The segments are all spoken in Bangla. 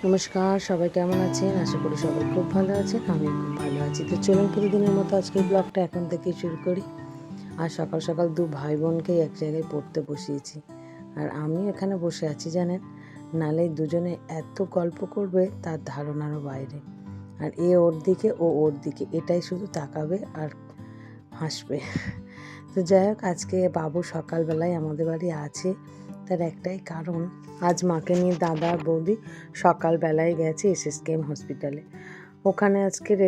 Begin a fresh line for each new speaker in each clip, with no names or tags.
নমস্কার, সবাই কেমন আছেন? আশা করি সবাই খুব ভালো আছেন। আমি খুব ভালো আছি। তো চলুন প্রতিদিনের মতো আজকে ব্লগটা এখন থেকেই শুরু করি। আর সকাল সকাল দু ভাই বোনকেই এক জায়গায় পড়তে বসিয়েছি। আর আমি এখানে বসে আছি জানেন, নালে দুজনে এত গল্প করবে তার ধারণারও বাইরে। আর এ ওর দিকে, ও ওর দিকে, এটাই শুধু তাকাবে আর হাসবে। তো যাই হোক, আজকে বাবু সকালবেলায় আমাদের বাড়ি আছে। তার একটাই কারণ, আজ মাকে নিয়ে দাদা আর বৌদি সকালবেলায় গেছে SSKM হসপিটালে। ওখানে আজকের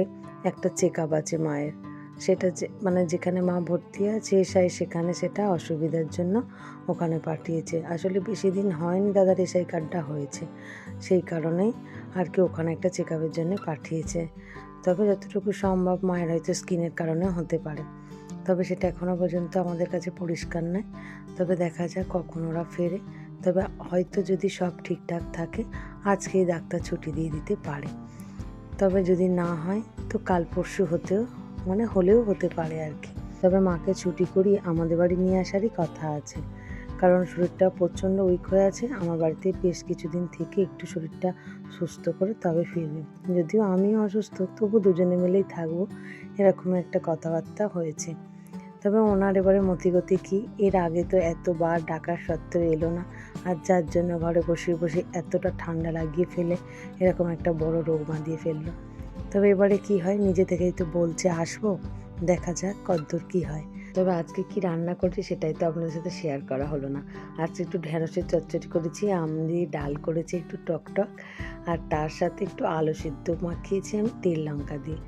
একটা চেক আপ আছে মায়ের। সেটা যেখানে মা ভর্তি আছে সেখানে সেটা অসুবিধার জন্য ওখানে পাঠিয়েছে। আসলে বেশি দিন হয়নি দাদার SI কার্ডটা হয়েছে, সেই কারণেই আর কি ওখানে একটা চেক আপের জন্য পাঠিয়েছে। তবে যতটুকু সম্ভব মায়ের হয়তো স্কিনের কারণে হতে পারে, তবে সেটা এখনও পর্যন্ত আমাদের কাছে পরিষ্কার নয়। তবে দেখা যাক কখন ওরা ফেরে। তবে হয়তো যদি সব ঠিকঠাক থাকে আজকেই ডাক্তার ছুটি দিয়ে দিতে পারে। তবে যদি না হয় তো কাল পরশু হলেও হতে পারে আর কি। তবে মাকে ছুটি করিয়ে আমাদের বাড়ি নিয়ে আসারই কথা আছে, কারণ শরীরটা প্রচণ্ড উইক হয়ে আছে। আমার বাড়িতে বেশ কিছুদিন থেকে একটু শরীরটা সুস্থ করে তবে ফিরবে। যদিও আমিও অসুস্থ, তবু দুজনে মিলেই থাকবো, এরকম একটা কথাবার্তা হয়েছে। তবে ওনার এবারে মতিগতি কী, এর আগে তো এতবার ডাকার সত্ত্বেও এলো না, আর যার জন্য ঘরে বসে বসে এতটা ঠান্ডা লাগিয়ে ফেলে এরকম একটা বড় রোগ বাঁধিয়ে ফেললো। তবে এবারে কি হয়, নিজে থেকেই তো বলছে আসবো, দেখা যাক কতদূর কী হয়। তবে আজকে কি রান্না করছি সেটাই তো আপনাদের সাথে শেয়ার করা হলো না। আজকে একটু ঢেঁড়সের চচ্চড়ি করেছি, আম দিয়ে ডাল করেছি একটু টক, আর তার সাথে একটু আলু সিদ্ধ মাখিয়েছি আমি তেল লঙ্কা দিয়ে।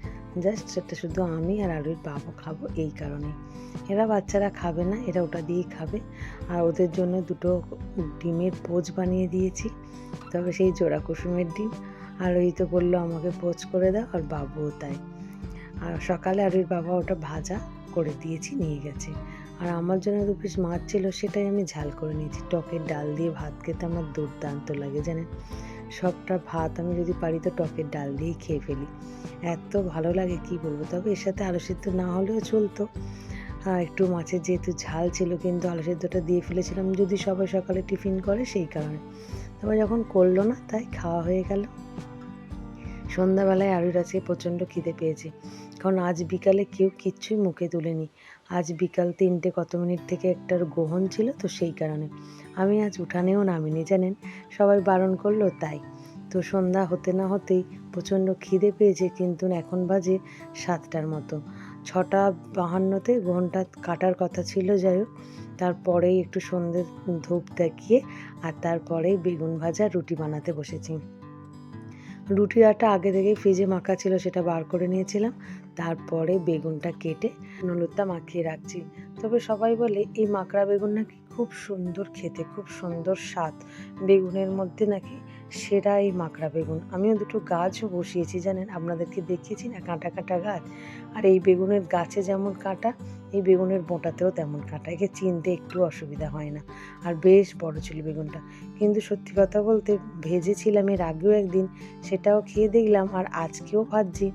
জাস্ট সেটা শুধু আমি আর আলুর বাবা খাবো, এই কারণে। এরা বাচ্চারা খাবে না, এরা ওটা দিয়েই খাবে। আর ওদের জন্য দুটো ডিমের পোচ বানিয়ে দিয়েছি, তবে সেই জোড়া কুসুমের ডিম। আর ওই তো বললো আমাকে পোচ করে দাও, আর বাবুও তাই। আর সকালে আলুর বাবা ওটা ভাজা করে দিয়েছি, নিয়ে গেছে। আর আমার জন্য 2 পিস মাছ ছিল, সেটাই আমি ঝাল করে নিয়েছি। টকের ডাল দিয়ে ভাত খেতে আমার দুর্দান্ত লাগে জানেন। সবটা ভাত আমি যদি পারি তো টকের ডাল দিয়েই খেয়ে ফেলি, এত ভালো লাগে কি বলবো। তবে এর সাথে আলু সিদ্ধ না হলেও চলতো, একটু মাছের যেহেতু ঝাল ছিল, কিন্তু আলু সিদ্ধটা দিয়ে ফেলেছিলাম যদি সবাই সকালে টিফিন করে, সেই কারণে। তবে যখন করলো না তাই খাওয়া হয়ে গেল। সন্ধ্যাবেলায় আরুর আজকে প্রচণ্ড খিদে পেয়েছে, কারণ আজ বিকালে কেউ কিচ্ছুই মুখে তুলেনি। আজ বিকাল 3টে কত মিনিট থেকে একটার গ্রহণ ছিল, তো সেই কারণে আমি আজ উঠানেও নামিনি জানেন, সবাই বারণ করলো তাই। তো সন্ধ্যা হতে না হতেই প্রচণ্ড খিদে পেয়েছে, কিন্তু এখন বাজে 7টার মতো। 6:52-তে গ্রহণটা কাটার কথা ছিল, যাই হোক। তারপরেই একটু সন্ধ্যে ধূপ দেখিয়ে আর তারপরেই বেগুন ভাজা রুটি বানাতে বসেছি। রুটির আটা আগে থেকেই ফ্রিজে মাখা ছিল, সেটা বার করে নিয়েছিলাম। তারপরে বেগুনটা কেটে হলুদটা মাখিয়ে রাখছি। তবে সবাই বলে এই মাকড়া বেগুন নাকি খুব সুন্দর খেতে, খুব সুন্দর স্বাদ বেগুনের মধ্যে, নাকি সেরা এই মাকড়া বেগুন। আমিও দুটো গাছও বসিয়েছি জানেন, আপনাদেরকে দেখিয়েছি না, কাঁটা কাঁটা গাছ। আর এই বেগুনের গাছে যেমন কাঁটা, এই বেগুনের বোঁটাতেও তেমন কাঁটা, একে চিনতে একটু অসুবিধা হয় না। আর বেশ বড় ছিল বেগুনটা, কিন্তু সত্যি কথা বলতে ভেজেছিলাম এর আগেও একদিন, সেটাও খেয়ে দেখলাম, আর আজকেও ভাজছি।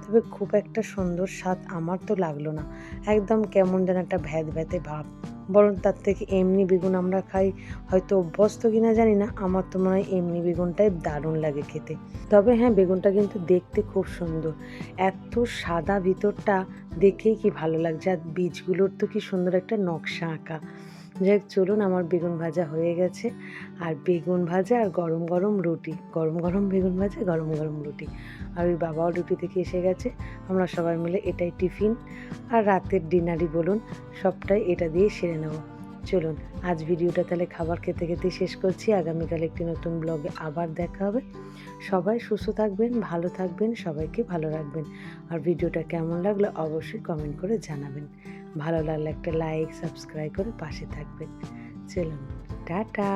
তবে খুব একটা সুন্দর স্বাদ আমার তো লাগলো না, একদম কেমন যেন একটা ভ্যাতে ভাব। বরং তার থেকে এমনি বেগুন আমরা খাই, হয়তো অভ্যস্ত কিনা জানি না, আমার তো মনে হয় এমনি বেগুনটাই দারুণ লাগে খেতে। তবে হ্যাঁ, বেগুনটা কিন্তু দেখতে খুব সুন্দর, এত সাদা ভিতরটা, দেখেই কি ভালো লাগছে। আর বীজগুলোর তো কি সুন্দর একটা নকশা আঁকা। যাই হোক, চলুন, আমার বেগুন ভাজা হয়ে গেছে। আর বেগুন ভাজা আর গরম গরম রুটি, গরম গরম বেগুন ভাজা, গরম গরম রুটি। আর ওই বাবাও ডিউটি থেকে এসে গেছে, আমরা সবাই মিলে এটাই টিফিন আর রাতের ডিনারই বলুন, সবটাই এটা দিয়ে সেরে নেব। চলুন, আজ ভিডিওটা তাহলে খাবার খেতে খেতে শেষ করছি। আগামীকাল একটি নতুন ব্লগে আবার দেখা হবে। সবাই সুস্থ থাকবেন, ভালো থাকবেন, সবাইকে ভালো রাখবেন। আর ভিডিওটা কেমন লাগলো অবশ্যই কমেন্ট করে জানাবেন। ভালো লাগলে একটা লাইক, সাবস্ক্রাইব করে পাশে থাকবেন। চলুন, টাটা।